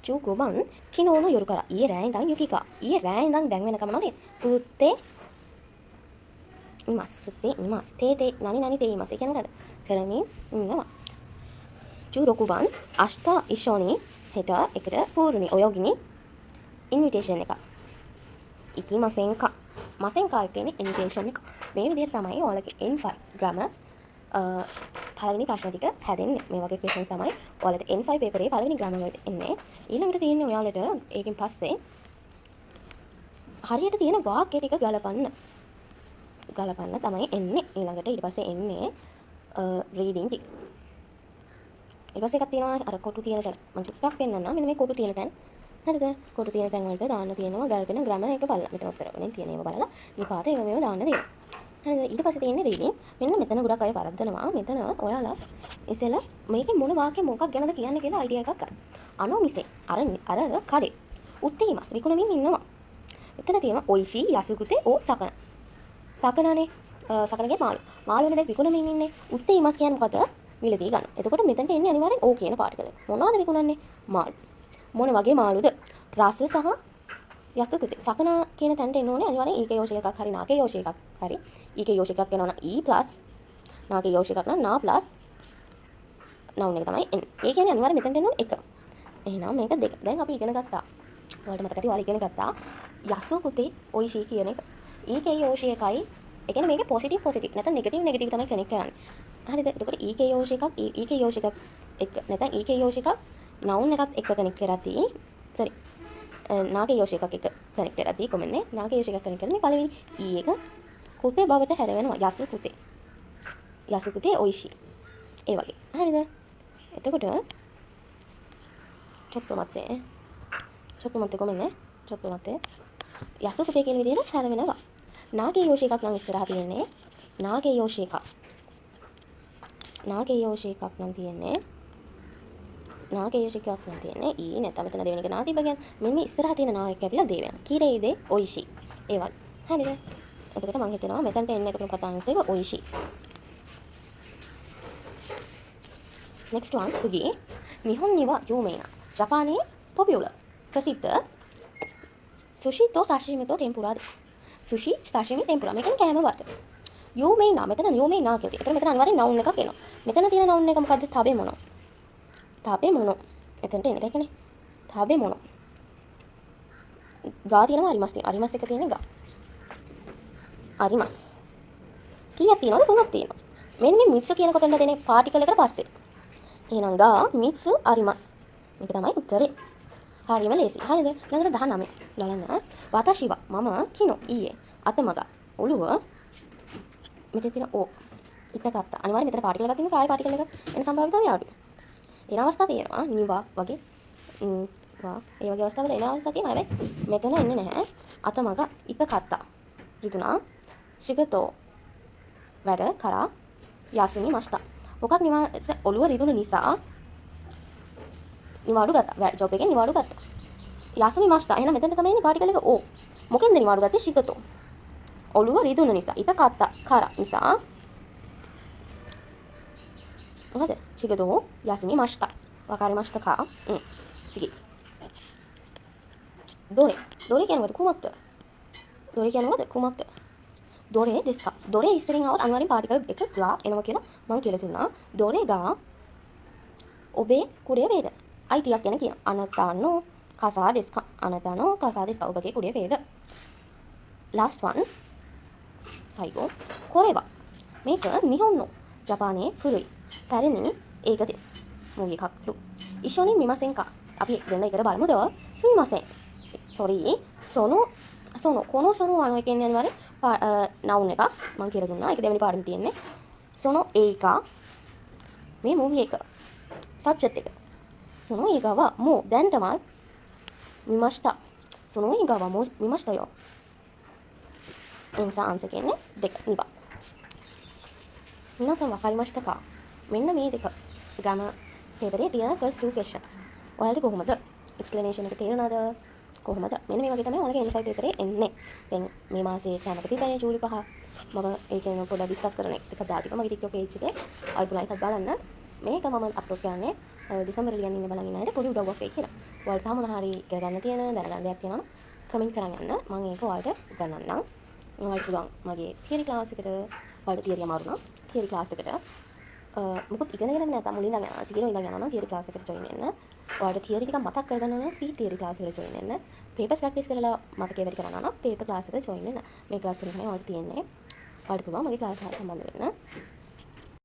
15番昨日の夜からඊයේ රෑ ඉඳන් යුකිකා ඊයේ රෑ ඉඳන් දැන් වෙනකම නෝනේ තුත්තේ ඉමස් තුත්තේ ඉමස් තේ නනි නනි තේ ඉමස් ඒ කියන්නේ මොකද කරමින් ඉන්නවා 16番明日一緒にහෙට එකට පූර්ණි ඔයගිනි ඉන්විටේෂන් එක行きませんかませんかකියන්නේ ඉන්විටේෂන් එක මේ විදිහට තමයි ඔයාලගේ N5 ග්‍රැමර් පළවෙනි ප්‍රශ්න ටික හැදෙන්නේ. මේ වගේ questions තමයි ඔයාලට N5 පේපරේ පළවෙනි ග්‍රැමර් වලට එන්නේ. ඊළඟට තියෙන්නේ ඔයාලට ඒකෙන් පස්සේ හරියට තියෙන වාක්‍ය ටික ගලපන්න තමයි එන්නේ. ඊළඟට ඊට පස්සේ එන්නේ reading ටික. ඊට පස්සේ එකක් තියෙනවා අර කොටු තියෙන තැන. මම ටිකක් පෙන්නන්නම්. මෙන්න මේ කොටු තියෙන තැන. හරිද? කොටු තියෙන තැන් වලට දාන්න තියෙනවා ගල්පෙන ග්‍රැමර් එක බලලා. මෙතන උත්තරවලින් තියෙන ඒවා බලලා නිපාත ඒවා මේවා දාන්න දෙනවා. හරිද? ඊට පස්සේ තියෙන්නේ රීඩින්. මෙන්න මෙතන ගොඩක් අය වරද්දනවා. මෙතන ඔයාලා ඉතින් මේකේ මොන වාක්‍ය මොකක් ගැනද කියන්නේ කියලා අයිඩියා එකක් ගන්න. අනෝ මිසේ අර කඩේ උත්තේමස් විකුණමින් ඉන්නවා. මෙතන තියෙනවා ඔයිෂි යසුකුතේ ඕ සකන. සකනනේ සකනගේ මාළුනේ දැන් විකුණමින් ඉන්නේ. උත්තේමස් කියන්නේ මොකද? මිලදී ගන්න. එතකොට මෙතනට එන්නේ අනිවාර්යෙන් ඕ කියන පාටිකල. මොනවද විකුණන්නේ? මාළු. මොන වගේ මාළුද? රස සහ යසුකුතේ. සකන කියන තැනට එන්න ඕනේ අනිවාර්යෙන් ඊකේ යෝෂ එකක් හරි නාකේ යෝෂ එකක් හරි. ඊකේ යෝෂ එකක් වෙනවා නම් E+ නාකේ යෝෂ එකක් නම් නා+ නවුන් එක තමයි එන්නේ. ඒ කියන්නේ අනිවාර්යෙන් මෙතනට එන්න ඕනේ 1. එහෙනම් මේක 2. දැන් අපි ඉගෙන ගත්තා. ඔයාලට මතක ඇති ඔයාලා ඉගෙන ගත්තා යසුකුතේ ඔයිෂි කියන එක. ඊකේ යෝෂ එකයි ඒ කියන්නේ මේකේ පොසිටිව් නැත්නම් නෙගටිව් තමයි කනෙක්ට් කරන්නේ. හරිද? එතකොට ඊකේ යෝෂ එකක් ඊකේ යෝෂ එකක් එක නැත්නම් ඊකේ යෝෂ එකක් නවුන් එකත් එක්ක කනෙක්ට් කරද්දී sorry නාගේ යෝෂ එකක් එක කනෙක්ට් කරද්දී කොමන්නේ නාගේ යෝෂ එකක් කනෙක්ට් කරන්නේ පළවෙනි E එක කුතේ බවට හැරෙනවා යසුකුතේ ඔයිෂි ඒ වගේ හරිද එතකොට චොට්ටොමත්තේ කොමන්නේ චොට්ටොමත්තේ යසුකුතේ කියන විදිහට හැරෙනවා නාගේ යෝෂ එකක් නම් ඉස්සරහා තියෙන්නේ නාගේ යෝෂ එකක් නම් තියෙන්නේ නාගේ යෝෂ එකක් නම් තියෙන්නේ ඊ නැත්නම් මෙතන දෙවෙනි එක නාතිබ කියන්නේ මෙන්න මේ ඉස්සරහා තියෙන නායක කැපිලා දේ වෙනවා කිරේදේ ඔයිෂි ඒ වගේ හරිද එතකොට මම හිතනවා මෙතනට එන්න එකතු කතාංශය ඔයිෂි next one සුගි නිහොන් නිවා යූමේනා ජපානයේ පොපියුලර් ප්‍රසිද්ධ සුෂි තෝ සාෂිමි තෝ ටෙම්පුරා දෙස් සුෂි සාෂිමි ටෙම්පුරා මේකෙන් කෑම වර්ග යූමේනා මෙතන යූමේනා කියලා තියෙනවා. මෙතන අනිවාර්යෙන් නවුන් එකක් එනවා. මෙතන තියෙන නවුන් එක මොකද්ද? තාබේ මොනෝ. එතනට එන එකනේ. තාබේ මොනෝ. ගා තියෙනවා අරිමස් තියෙනවා. අරිමස් එක තියෙන්නේ ගා. අරිමස්. කීයක් තියෙනවද? 3ක් තියෙනවා. මෙන්න මේ මිත්සු කියන කොටෙන්ද දෙන්නේ පාටිකල් එකට පස්සේ. එහෙනම් ගා මිත්සු අරිමස්. මේක තමයි උත්තරේ. හරියම ලේසි. හරිද? ළඟට 19. බලන්න. වතාෂිවා මම කිනෝ ඊයේ අතමග ඔළුව මෙතන තියෙන ඕ ඉතකත්ත අනිවාර්යෙන් මෙතන පාටිකල් එකක් තියෙනවා කාය පාටිකල් එක එන සම්භාවිතාවය අඩුයි. එන අවස්ථා තියෙනවා නිවා වගේ ඒ වගේ අවස්ථාවල එන අවස්ථා තියෙනවා හැබැයි මෙතන එන්නේ නැහැ. අතමග ඉතකත්ත රිදුනා ශිගතෝ වැඩ කරා යාසිනි මස්තා මොකක් නිවා ඔළුව රිදුන නිසා නිවාඩු ගත්තා. ජොබ් එකෙන් නිවාඩු ගත්තා. යාසිනි මස්තා එහෙනම් මෙතන තමයි එන්නේ පාටිකල් එක ඕ මොකෙන්ද නිවාඩු ගත්තේ ශිගතෝ ඔළුව රිදුන නිසා ඉතකත්ත කර නිසා මොකද ශිගතෝ යාසිනි මස්තා වකාරි මස්තා කා සිගි දොරේ කියන්නේ කුමක්ද දොරේ දෙස්කා දොරේ ඉස්සරින් આવත් අනිවාර්යෙන් පාටිකල් එක ගා එනවා කියලා මම කියලා දුන්නා. දොරේ ගා ඔබේ කුඩේ වේද අයිතියක් ගැන කියන අනතානෝ කසා දෙස්කා අනතානෝ කසා දෙස්කා ඔබගේ කුඩේ වේද last one සයිගෝ කොරේවා මේක නිහොන්නෝ ජපානයේ ෆුරුයි පැරණි ඒක දෙස් මූවි එකක්ලු ඉෂෝනි මිමසෙන්කා අපි දෙන්න එකට බලමුද සුමිමසෙන් sorry සොනෝ කොනෝ සොනෝ වano කියන්නේ අනිවාර්යෙන් නවුන් එකක් මම කියලා දුන්නා ඒක දෙවෙනි පාඩමේ තියෙන්නේ සොනෝ ඒකා මේ මූවි එක සබ්ජෙක්ට් එක සොනෝ ඒකව මෝ දැන් තමයි මිමස්තා සොනෝ ඒකව මෝ මිමස්තා යෝ එන්සා ආන්සර් කියන්නේ 2 නිබා皆さんわかりましたかමෙන්න මේ දෙක ග්‍රැමර් පේපරේ තියෙන first two questions ඔයාලට කොහොමද explanation එක තේරෙනවද කොහොමද මෙන්න මේ වගේ තමයි ඔයාලගේ N5 පේපරේ එන්නේ දැන් මේ මාසේ එක්සෑම් එක තිබ්බනේ ජූලි 5 මම ඒකෙන් පොඩ්ඩක් ඩිස්කස් කරන එක දාතික මගේ TikTok page එකේ අල්පුලා එකක් බලන්න මේක මම අප්ලෝඩ් කරන්නේ දෙසැම්බර් ලියන්න ඉන්න බලන් ඉන්න අයට පොඩි උදව්වක් වෙයි කියලා. ඔයාලට තාම මොනවා හරි කරගන්න තියෙන දැනගන්න දෙයක් තියෙනවා නම් කමෙන්ට් කරන් යන්න. මම ඒක ඔයාලට උගන්වන්නම්. ඔයාලට පුළුවන් මගේ තියරි ක්ලාස් එකට ඔයාලට තියරි අමාරු නම් තියරි ක්ලාස් එකට මොකද ඉගෙනගෙන නැත්නම් මුලින් ඉඳන් යනවා. සිගිරෝ ඉඳන් යනවා නම් තියරි ක්ලාස් එකට join වෙන්න. ඔයාලට තියරි ටිකක් මතක් කරගන්න ඕන නම් ස්පීඩ් තියරි ක්ලාස් එකට join වෙන්න. papers practice කරලා මතකේ වැඩි කරනවා නම් paper ක්ලාස් එකට join වෙන්න. මේ ක්ලාස් තුන තමයි ඔයාලට තියෙන්නේ. ඔයාලට පුළුවන් මගේ ක්ලාස් එකට සම්බන්ධ වෙන්න.